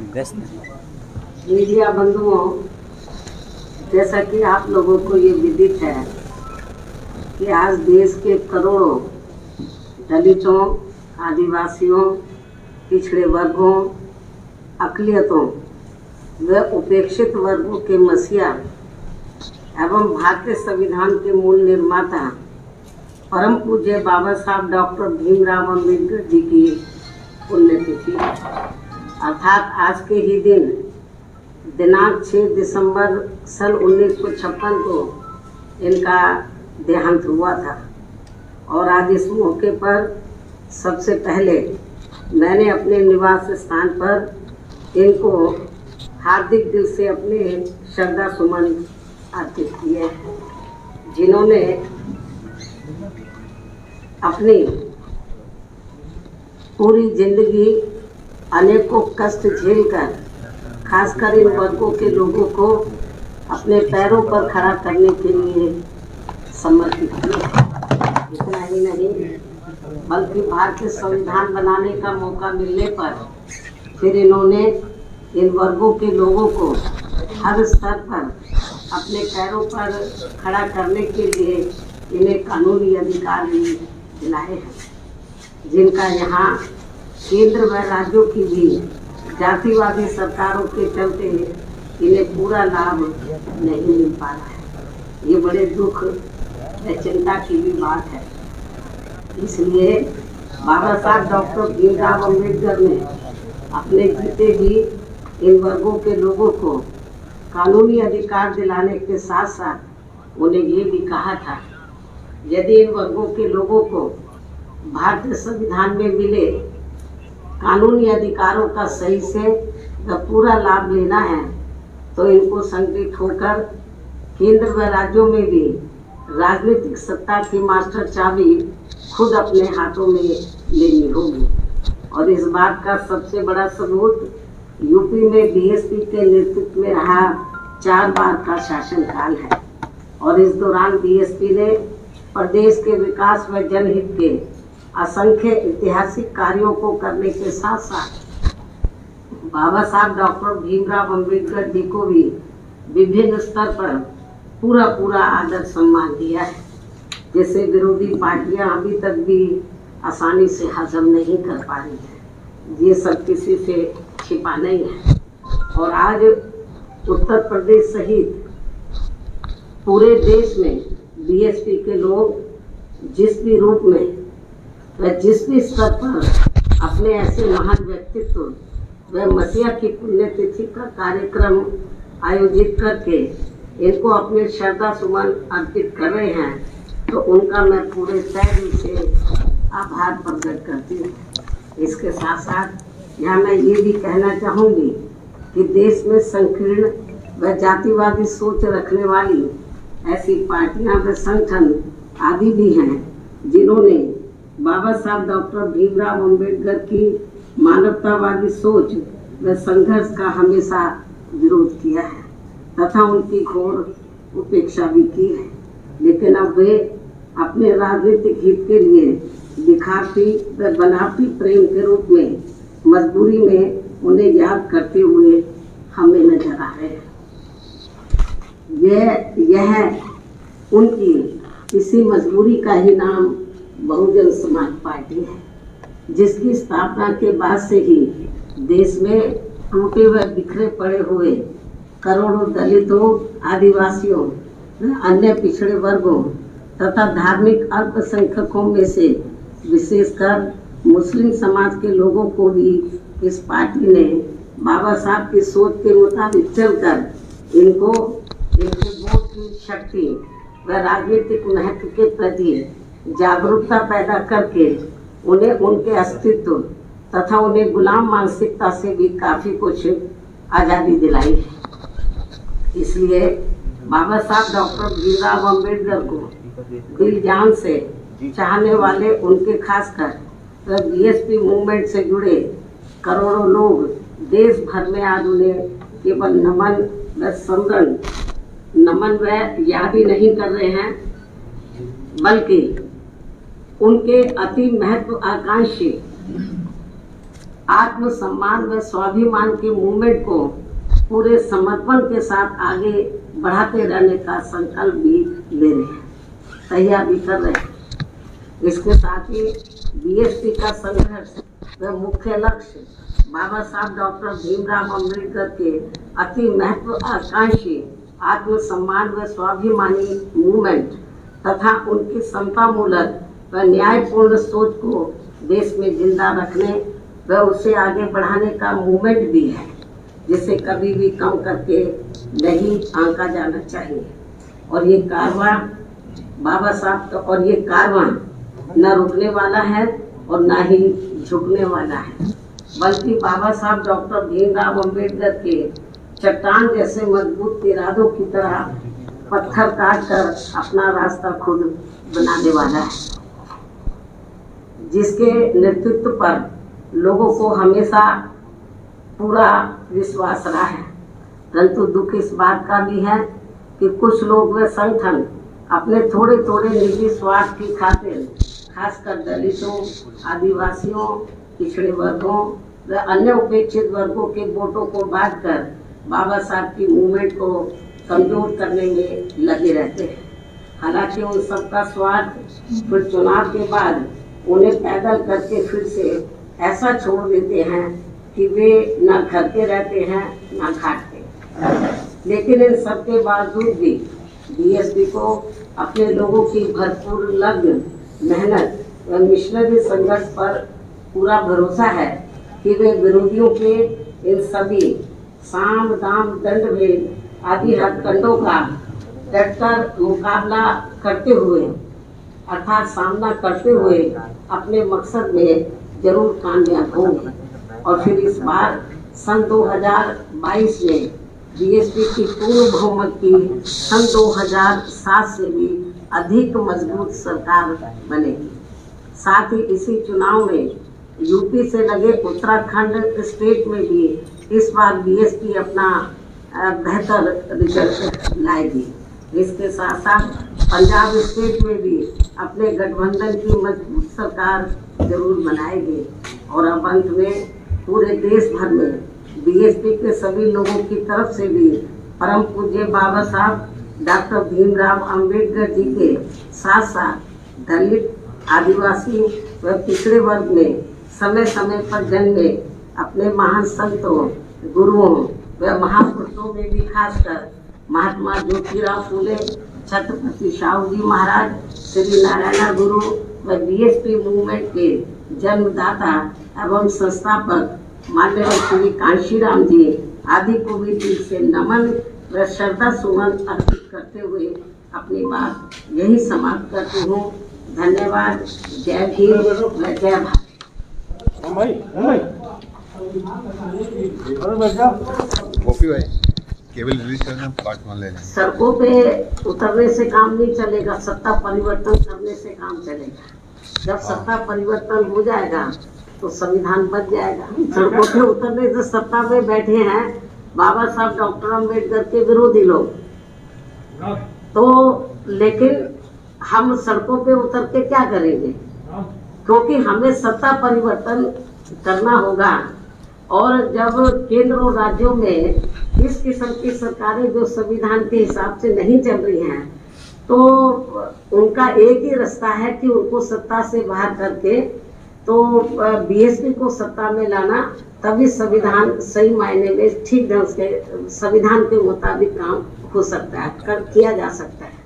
Media बंधुओं, जैसा कि आप लोगों को ये विदित है कि आज देश के करोड़ों दलितों, आदिवासियों, पिछड़े वर्गों, अक़लियतों व उपेक्षित वर्गों के मसीहा एवं भारतीय संविधान के मूल निर्माता परम पूज्य बाबा साहब डॉक्टर भीमराव अम्बेडकर जी की पुण्यतिथि अर्थात आज के ही दिन दिनांक 6 दिसंबर सन 1956 को इनका देहांत हुआ था। और आज इस मौके पर सबसे पहले मैंने अपने निवास स्थान पर इनको हार्दिक दिल से अपने श्रद्धा सुमन अर्पित किए, जिन्होंने अपनी पूरी जिंदगी अनेकों कष्ट झेलकर खासकर इन वर्गों के लोगों को अपने पैरों पर खड़ा करने के लिए समर्पित किया। इतना ही नहीं बल्कि भारतीय संविधान बनाने का मौका मिलने पर फिर इन्होंने इन वर्गों के लोगों को हर स्तर पर अपने पैरों पर खड़ा करने के लिए इन्हें कानूनी अधिकार भी दिलाए हैं, जिनका यहाँ केंद्र व राज्यों की भी जातिवादी सरकारों के चलते इन्हें पूरा लाभ नहीं मिल पा रहा है। ये बड़े दुख व चिंता की भी बात है। इसलिए बाबा साहब डॉक्टर भीमराव अम्बेडकर ने अपने जीते जी इन वर्गों के लोगों को कानूनी अधिकार दिलाने के साथ साथ उन्हें ये भी कहा था, यदि इन वर्गों के लोगों को भारतीय संविधान में मिले कानूनी अधिकारों का सही से पूरा लाभ लेना है तो इनको संगठित होकर केंद्र व राज्यों में भी राजनीतिक सत्ता की मास्टर चाबी खुद अपने हाथों में लेनी होगी। और इस बात का सबसे बड़ा सबूत यूपी में बीएसपी के नेतृत्व में रहा 4 बार का शासनकाल है। और इस दौरान बीएसपी ने प्रदेश के विकास व जनहित के असंख्य ऐतिहासिक कार्यों को करने के साथ साथ बाबा साहब डॉक्टर भीमराव अम्बेडकर जी को भी विभिन्न स्तर पर पूरा आदर सम्मान दिया है, जैसे विरोधी पार्टियां अभी तक भी आसानी से हजम नहीं कर पा रही है। ये सब किसी से छिपा नहीं है। और आज उत्तर प्रदेश सहित पूरे देश में बीएसपी के लोग जिस भी रूप में व जिस भी स्तर पर अपने ऐसे महान व्यक्तित्व व मसीहा की पुण्यतिथि का कार्यक्रम आयोजित करके इनको अपने श्रद्धा सुमन अर्पित कर रहे हैं, तो उनका मैं पूरे तहे दिल से आभार प्रकट करती हूँ। इसके साथ साथ यहाँ मैं ये भी कहना चाहूँगी कि देश में संकीर्ण व जातिवादी सोच रखने वाली ऐसी पार्टियां व संगठन आदि भी हैं, जिन्होंने बाबा साहब डॉक्टर भीमराव अम्बेडकर की मानवतावादी सोच व संघर्ष का हमेशा विरोध किया है तथा उनकी घोर उपेक्षा भी की है। लेकिन अब वे अपने राजनीतिक हित के लिए दिखाती व बनावटी प्रेम के रूप में मजबूरी में उन्हें याद करते हुए हमें नजर आ रहे हैं। यह उनकी इसी मजबूरी का ही नाम बहुजन समाज पार्टी है, जिसकी स्थापना के बाद से ही देश में टूटे व बिखरे पड़े हुए करोड़ों दलितों, आदिवासियों, अन्य पिछड़े वर्गों तथा धार्मिक अल्पसंख्यकों में से विशेषकर मुस्लिम समाज के लोगों को भी इस पार्टी ने बाबा साहब की सोच के मुताबिक चलकर इनको इनके वोट की शक्ति व राजनीतिक महत्व के प्रति जागरूकता पैदा करके उन्हें उनके अस्तित्व तथा उन्हें गुलाम मानसिकता से भी काफी कुछ आज़ादी दिलाई है। इसलिए बाबा साहब डॉक्टर भीमराव अम्बेडकर को दिल जान से चाहने वाले उनके खासकर बीएसपी मूवमेंट से जुड़े करोड़ों लोग देश भर में आज उन्हें केवल नमन व याद ही नहीं कर रहे हैं, बल्कि उनके अति महत्वाकांक्षी आत्मसम्मान व स्वाभिमान के मूवमेंट को पूरे समर्पण के साथ आगे बढ़ाते रहने का संकल्प भी ले रहे हैं, तैयार भी कर रहे हैं। इसके साथ ही बीएसपी का संघर्ष व मुख्य लक्ष्य बाबा साहब डॉक्टर भीमराव अम्बेडकर के अति महत्वाकांक्षी आत्मसम्मान व स्वाभिमानी मूवमेंट तथा उनकी समतामूलक व न्यायपूर्ण सोच को देश में जिंदा रखने व उसे आगे बढ़ाने का मूवमेंट भी है, जिसे कभी भी कम करके नहीं आंका जाना चाहिए। और ये कारवां बाबा साहब का, और ये कारवां न रुकने वाला है और न ही झुकने वाला है, बल्कि बाबा साहब डॉक्टर भीमराव अम्बेडकर के चट्टान जैसे मजबूत इरादों की तरह पत्थर काट कर अपना रास्ता खुद बनाने वाला है, जिसके नेतृत्व पर लोगों को हमेशा पूरा विश्वास रहा है। परंतु दुख इस बात का भी है कि कुछ लोग व संगठन अपने थोड़े थोड़े निजी स्वार्थ की खातिर खासकर दलितों, आदिवासियों, पिछड़े वर्गों व अन्य उपेक्षित वर्गों के वोटों को बांटकर बाबा साहब की मूवमेंट को कमजोर करने में लगे रहते हैं। हालांकि उन सबका स्वार्थ फिर चुनाव के बाद उन्हें पैदल करके फिर से ऐसा छोड़ देते हैं कि वे न करते रहते हैं न घाटते। लेकिन इन सब के बावजूद भी बीएसपी को अपने लोगों की भरपूर लगन, मेहनत व मिशनरी संघर्ष पर पूरा भरोसा है कि वे विरोधियों के इन सभी साम दाम दंड भेद आदि हथकंडों का डटकर मुकाबला करते हुए अर्थात सामना करते हुए अपने मकसद में जरूर कामयाब होंगे। और फिर इस बार सन 2022 में बीएसपी की पूर्ण बहुमत की सन 2007 से भी अधिक मजबूत सरकार बनेगी। साथ ही इसी चुनाव में यूपी से लगे उत्तराखंड स्टेट में भी इस बार बीएसपी अपना बेहतर रिजल्ट लाएगी। इसके साथ साथ पंजाब स्टेट में भी अपने गठबंधन की मजबूत सरकार जरूर बनाएगी। और अब अंत में पूरे देश भर में बीएसपी के सभी लोगों की तरफ से भी परम पूज्य बाबा साहब डॉक्टर भीमराव अम्बेडकर जी के साथ साथ दलित, आदिवासी व पिछड़े वर्ग में समय समय पर जन्मे अपने महान संतों, गुरुओं व महापुरुषों में भी खासकर महात्मा ज्योतिराव फूले, छत्रपति शाहू जी महाराज, श्री नारायण गुरु व बीएसपी मूवमेंट के जन्मदाता एवं संस्थापक माननीय श्री कांशीराम जी आदि को भी दिल से नमन व श्रद्धा सुमन अर्पित करते हुए अपनी बात यही समाप्त करती हूँ। धन्यवाद। जय भीम व जय भारत। केवल रिलीज करना पार्ट 1 ले लें। सड़कों पे उतरने से काम नहीं चलेगा, सत्ता परिवर्तन करने से काम चलेगा। जब सत्ता परिवर्तन हो जाएगा तो संविधान बच जाएगा। सड़कों पे उतरने से सत्ता में बैठे हैं बाबा साहब डॉक्टर अम्बेडकर के विरोधी लोग, तो लेकिन हम सड़कों पे उतर के क्या करेंगे, क्योंकि हमें सत्ता परिवर्तन करना होगा। और जब केंद्र और राज्यों में इस किस्म की सरकारें जो संविधान के हिसाब से नहीं चल रही हैं, तो उनका एक ही रास्ता है कि उनको सत्ता से बाहर करके तो बीएसपी को सत्ता में लाना, तभी संविधान सही मायने में ठीक ढंग से संविधान के मुताबिक काम हो सकता है, किया जा सकता है।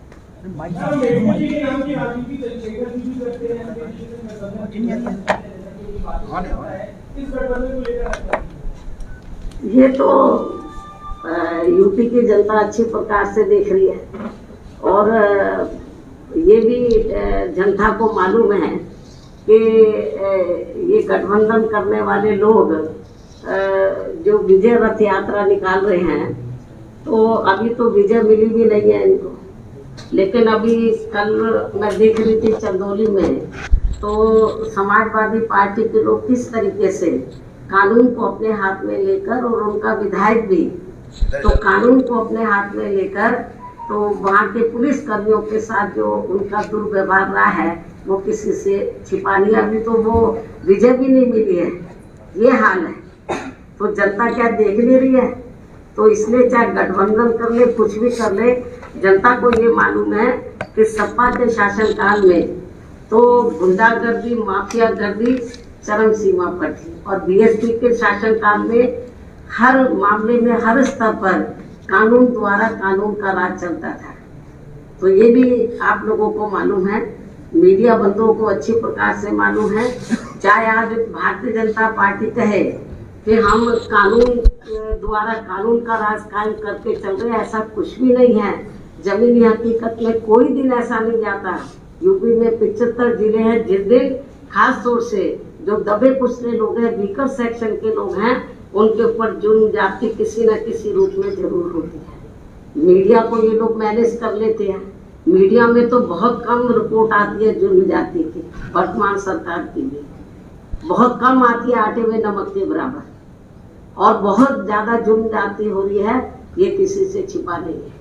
ये तो यूपी की जनता अच्छी प्रकार से देख रही है और ये भी जनता को मालूम है कि ये गठबंधन करने वाले लोग जो विजय रथ यात्रा निकाल रहे हैं, तो अभी तो विजय मिली भी नहीं है इनको। लेकिन अभी कल मैं देख रही थी चंदौली में, तो समाजवादी पार्टी के लोग किस तरीके से कानून को अपने हाथ में लेकर, और उनका विधायक भी तो कानून को अपने हाथ में लेकर, तो वहाँ के पुलिस कर्मियों के साथ जो उनका दुर्व्यवहार रहा है वो किसी से छिपा नहीं। अभी तो वो विजय भी नहीं मिली है, ये हाल है। तो जनता क्या देख नहीं रही है? तो इसलिए चाहे गठबंधन कर ले, कुछ भी कर ले, जनता को ये मालूम है कि सपा के शासनकाल में तो गुंडागर्दी, माफियागर्दी चरम सीमा पर थी, और बीएसपी के शासनकाल में हर मामले में, हर स्तर पर कानून द्वारा कानून का राज चलता था। तो ये भी आप लोगों को मालूम है, मीडिया बंधुओं को अच्छी प्रकार से मालूम है। चाहे आज भारतीय जनता पार्टी कहे कि हम कानून द्वारा कानून का राज कायम करके चल रहे हैं, ऐसा कुछ भी नहीं है। जमीनी हकीकत में कोई दिन ऐसा नहीं जाता। यूपी में 75 जिले हैं, जिस दिन खास तौर से जो दबे कुचले लोग हैं, वीकर सेक्शन के लोग हैं, उनके ऊपर जुर्म जाति किसी न किसी रूप में जरूर होती है। मीडिया को ये लोग मैनेज कर लेते हैं। मीडिया में तो बहुत कम रिपोर्ट आती है जुर्म जाति की, वर्तमान सरकार की भी बहुत कम आती है, आटे में नमक के बराबर, और बहुत ज्यादा जुर्म जाति हो रही है, ये किसी से छिपा नहीं है।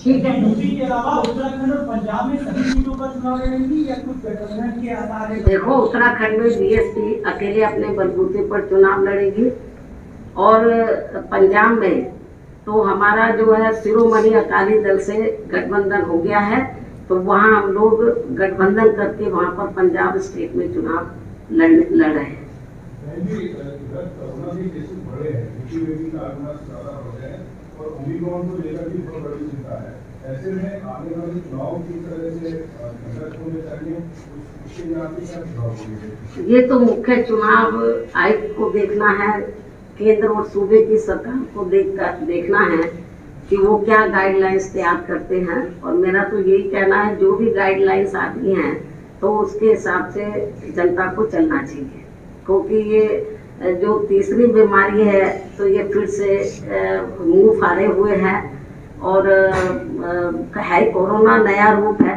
ठीक है। यूपी के अलावा उत्तराखंड और पंजाब में सभी सीटों पर चुनाव लड़ेंगी या कुछ गठबंधन के आधार है? देखो, उत्तराखंड में बीएसपी अकेले अपने बलबूते पर चुनाव लड़ेगी, और पंजाब में तो हमारा जो है शिरोमणि अकाली दल से गठबंधन हो गया है, तो वहाँ हम लोग गठबंधन करके वहाँ पर पंजाब स्टेट में चुनाव लड़ रहे हैं। ओमिक्रॉन को लेकर भी बहुत बड़ी चिंता है। ऐसे में आने वाले चुनाव की तरह से होने चाहिए, उसके लिए आपके क्या सुझाव होंगे? ये तो मुख्य चुनाव आयुक्त को देखना है, केंद्र और सूबे की सरकार को देखना है कि वो क्या गाइडलाइंस तैयार करते हैं। और मेरा तो यही कहना है, जो भी गाइडलाइंस आती हैं तो उसके हिसाब से जनता को चलना चाहिए, क्योंकि ये जो तीसरी बीमारी है तो ये फिर से मुंह फाड़े हुए है, और है कोरोना नया रूप है।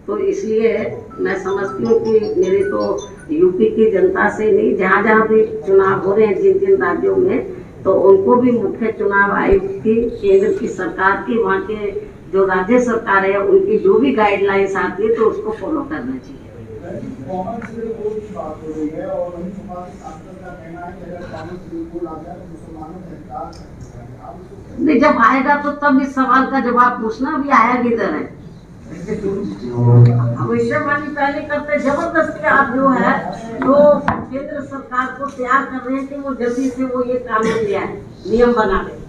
तो इसलिए मैं समझती हूँ कि मेरे तो यूपी की जनता से नहीं, जहाँ जहाँ भी चुनाव हो रहे हैं जिन जिन राज्यों में, तो उनको भी मुख्य चुनाव आयुक्त की, केंद्र की सरकार की, वहाँ के जो राज्य सरकार है उनकी जो भी गाइडलाइंस आती है तो उसको फॉलो करना चाहिए। नहीं, जब आएगा तो तब इस सवाल का जवाब पूछना, अभी आया किधर है? भविष्यवाणी पहले करते, जबरदस्ती आप जो है तो केंद्र सरकार को तैयार कर रहे हैं कि वो जल्दी से वो ये कानून लिया है, नियम बना रहे।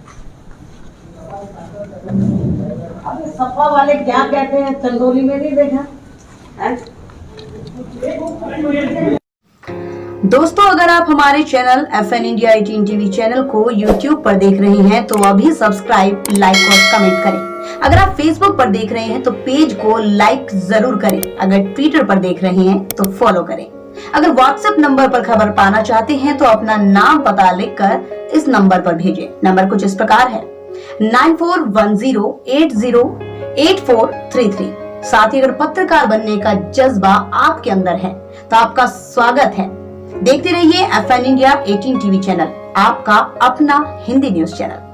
अभी सपा वाले क्या कहते हैं, चंदौली में नहीं देखा है? दोस्तों, अगर आप हमारे channel FN India 18 TV channel को YouTube पर देख रहे हैं तो अभी सब्सक्राइब, लाइक और कमेंट करें। अगर आप Facebook पर देख रहे हैं तो पेज को लाइक जरूर करें। अगर Twitter पर देख रहे हैं तो फॉलो करें। अगर WhatsApp नंबर पर खबर पाना चाहते हैं तो अपना नाम पता लिखकर इस नंबर पर भेजें। नंबर कुछ इस प्रकार है 9410808433। साथ ही अगर पत्रकार बनने का जज्बा आपके अंदर है तो आपका स्वागत है। देखते रहिए FN इंडिया 18 टीवी चैनल, आपका अपना हिंदी न्यूज चैनल।